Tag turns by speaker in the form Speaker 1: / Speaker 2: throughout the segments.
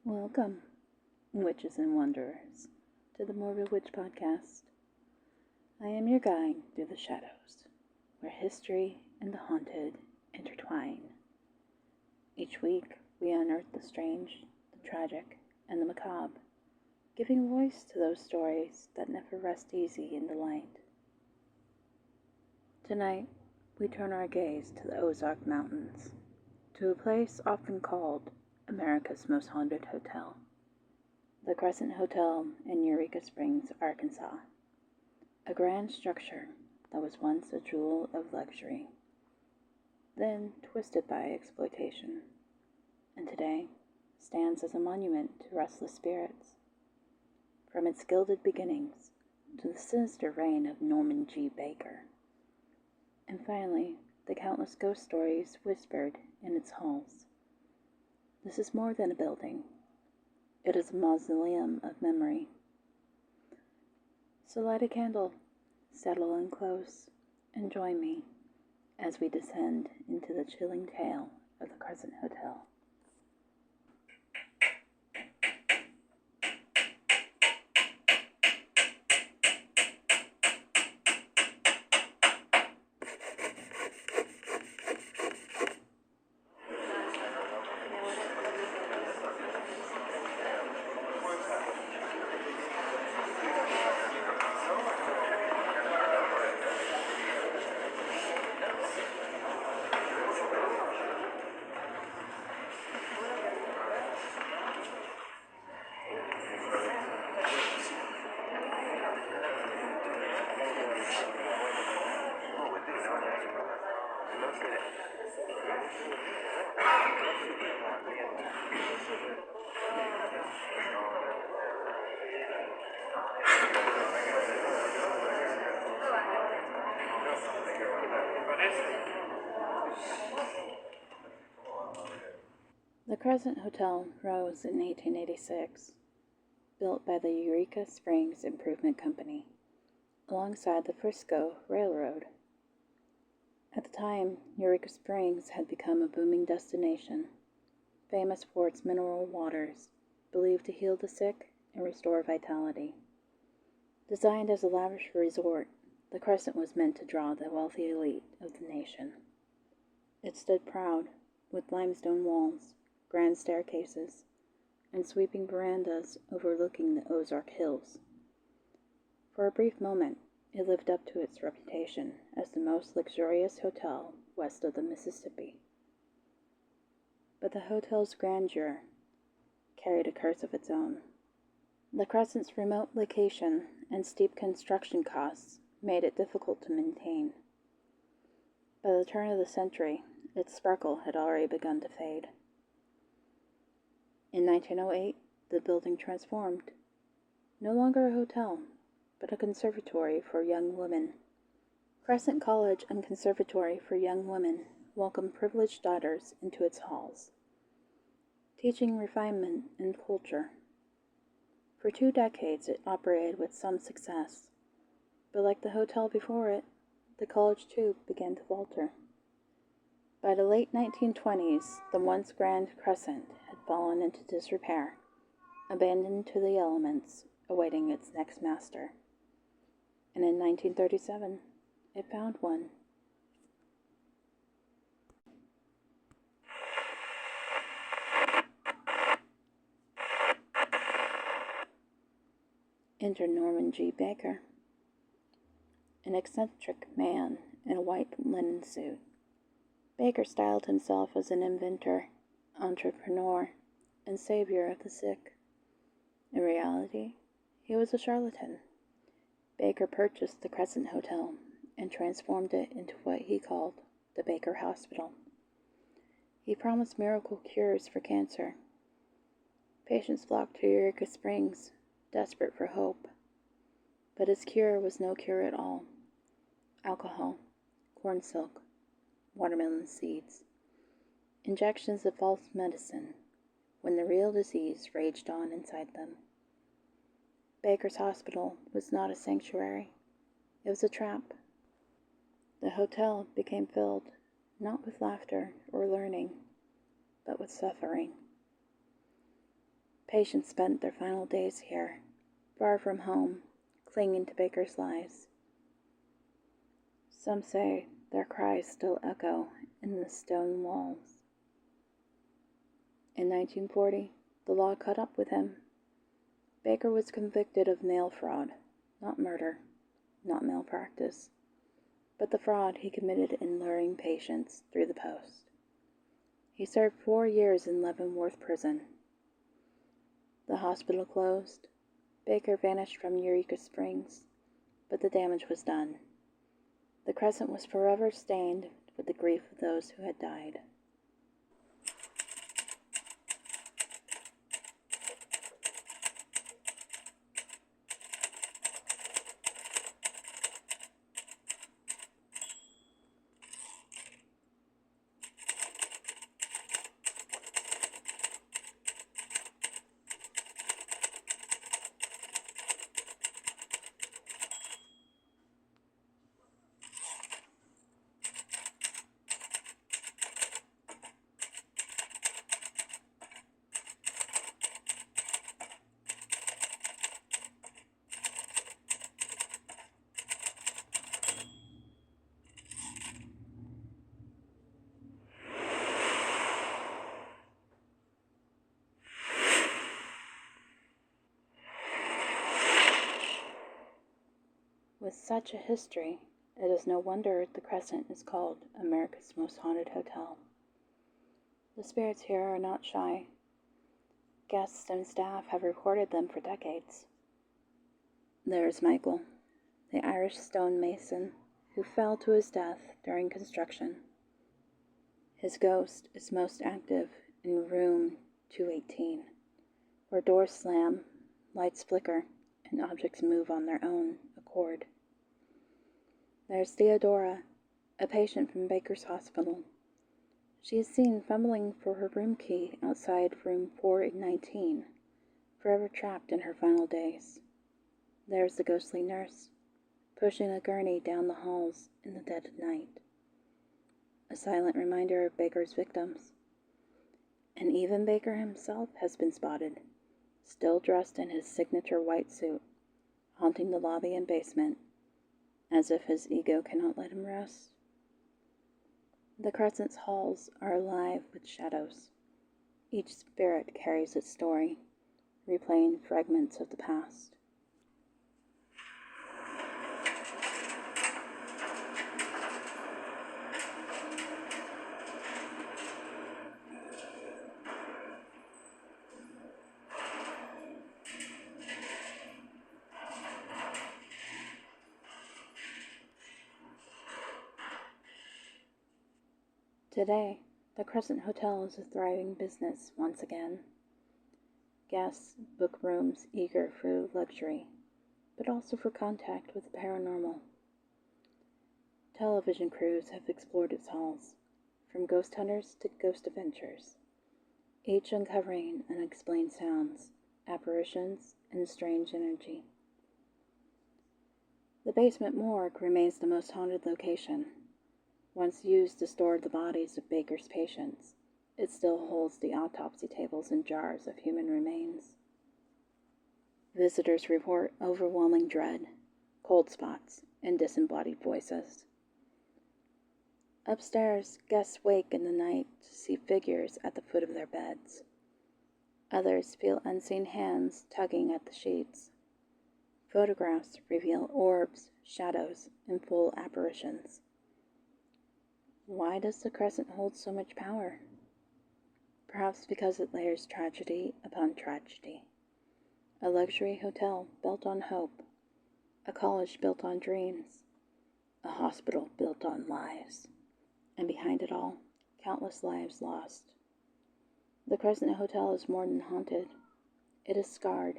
Speaker 1: Welcome, witches and wanderers, to the Morbid Witch Podcast. I am your guide through the shadows, where history and the haunted intertwine. Each week, we unearth the strange, the tragic, and the macabre, giving voice to those stories that never rest easy in the light. Tonight, we turn our gaze to the Ozark Mountains, to a place often called America's most haunted hotel, the Crescent Hotel in Eureka Springs, Arkansas. A grand structure that was once a jewel of luxury, then twisted by exploitation, and today stands as a monument to restless spirits. From its gilded beginnings to the sinister reign of Norman G. Baker, and finally the countless ghost stories whispered in its halls. This is more than a building. It is a mausoleum of memory. So light a candle, settle in close, and join me as we descend into the chilling tale of the Crescent Hotel. The Crescent Hotel rose in 1886, built by the Eureka Springs Improvement Company, alongside the Frisco Railroad. At the time, Eureka Springs had become a booming destination, famous for its mineral waters, believed to heal the sick and restore vitality. Designed as a lavish resort, the Crescent was meant to draw the wealthy elite of the nation. It stood proud, with limestone walls, grand staircases, and sweeping verandas overlooking the Ozark Hills. For a brief moment, it lived up to its reputation as the most luxurious hotel west of the Mississippi. But the hotel's grandeur carried a curse of its own. The Crescent's remote location and steep construction costs made it difficult to maintain. By the turn of the century, its sparkle had already begun to fade. In 1908, the building transformed. No longer a hotel, but a conservatory for young women. Crescent College and Conservatory for Young Women welcomed privileged daughters into its halls, teaching refinement and culture. For 2 decades, it operated with some success, but like the hotel before it, the college too began to falter. By the late 1920s, the once grand Crescent had fallen into disrepair, abandoned to the elements, awaiting its next master. And in 1937, it found one. Enter Norman G. Baker, an eccentric man in a white linen suit. Baker styled himself as an inventor, entrepreneur, and savior of the sick. In reality, he was a charlatan. Baker purchased the Crescent Hotel and transformed it into what he called the Baker Hospital. He promised miracle cures for cancer. Patients flocked to Eureka Springs, desperate for hope. But his cure was no cure at all. Alcohol, corn silk, watermelon seeds, injections of false medicine, when the real disease raged on inside them. Baker's hospital was not a sanctuary. It was a trap. The hotel became filled not with laughter or learning, but with suffering. Patients spent their final days here, far from home, clinging to Baker's lies. Some say their cries still echo in the stone walls. In 1940, the law caught up with him. Baker was convicted of mail fraud, not murder, not malpractice, but the fraud he committed in luring patients through the post. He served 4 years in Leavenworth Prison. The hospital closed. Baker vanished from Eureka Springs, but the damage was done. The Crescent was forever stained with the grief of those who had died. With such a history, it is no wonder the Crescent is called America's Most Haunted Hotel. The spirits here are not shy. Guests and staff have recorded them for decades. There is Michael, the Irish stonemason who fell to his death during construction. His ghost is most active in room 218, where doors slam, lights flicker, and objects move on their own accord. There's Theodora, a patient from Baker's hospital. She is seen fumbling for her room key outside room 419, forever trapped in her final days. There's the ghostly nurse, pushing a gurney down the halls in the dead of night. A silent reminder of Baker's victims. And even Baker himself has been spotted, still dressed in his signature white suit, haunting the lobby and basement, as if his ego cannot let him rest. The Crescent's halls are alive with shadows. Each spirit carries its story, replaying fragments of the past. Today, the Crescent Hotel is a thriving business once again. Guests book rooms eager for luxury, but also for contact with the paranormal. Television crews have explored its halls, from ghost hunters to ghost adventures, each uncovering unexplained sounds, apparitions, and strange energy. The basement morgue remains the most haunted location. Once used to store the bodies of Baker's patients, it still holds the autopsy tables and jars of human remains. Visitors report overwhelming dread, cold spots, and disembodied voices. Upstairs, guests wake in the night to see figures at the foot of their beds. Others feel unseen hands tugging at the sheets. Photographs reveal orbs, shadows, and full apparitions. Why does the Crescent hold so much power? Perhaps because it layers tragedy upon tragedy. A luxury hotel built on hope, a college built on dreams, a hospital built on lies, and behind it all, countless lives lost. The Crescent Hotel is more than haunted. It is scarred,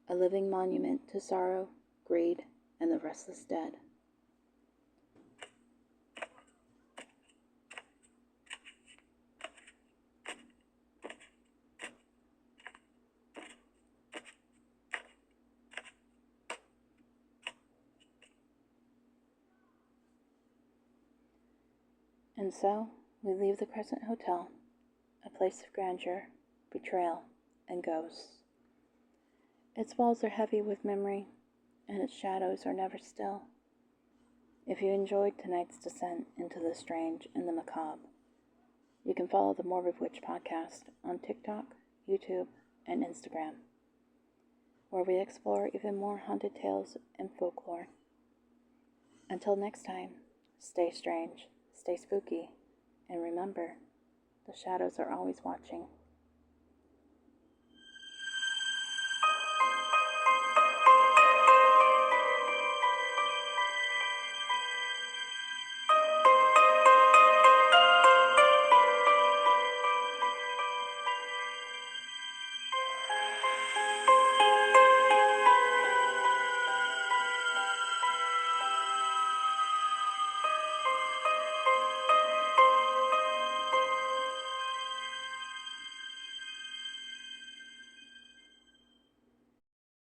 Speaker 1: a living monument to sorrow, greed, and the restless dead. And so, we leave the Crescent Hotel, a place of grandeur, betrayal, and ghosts. Its walls are heavy with memory, and its shadows are never still. If you enjoyed tonight's descent into the strange and the macabre, you can follow the Morbid Witch Podcast on TikTok, YouTube, and Instagram, where we explore even more haunted tales and folklore. Until next time, stay strange, stay spooky, and remember, the shadows are always watching.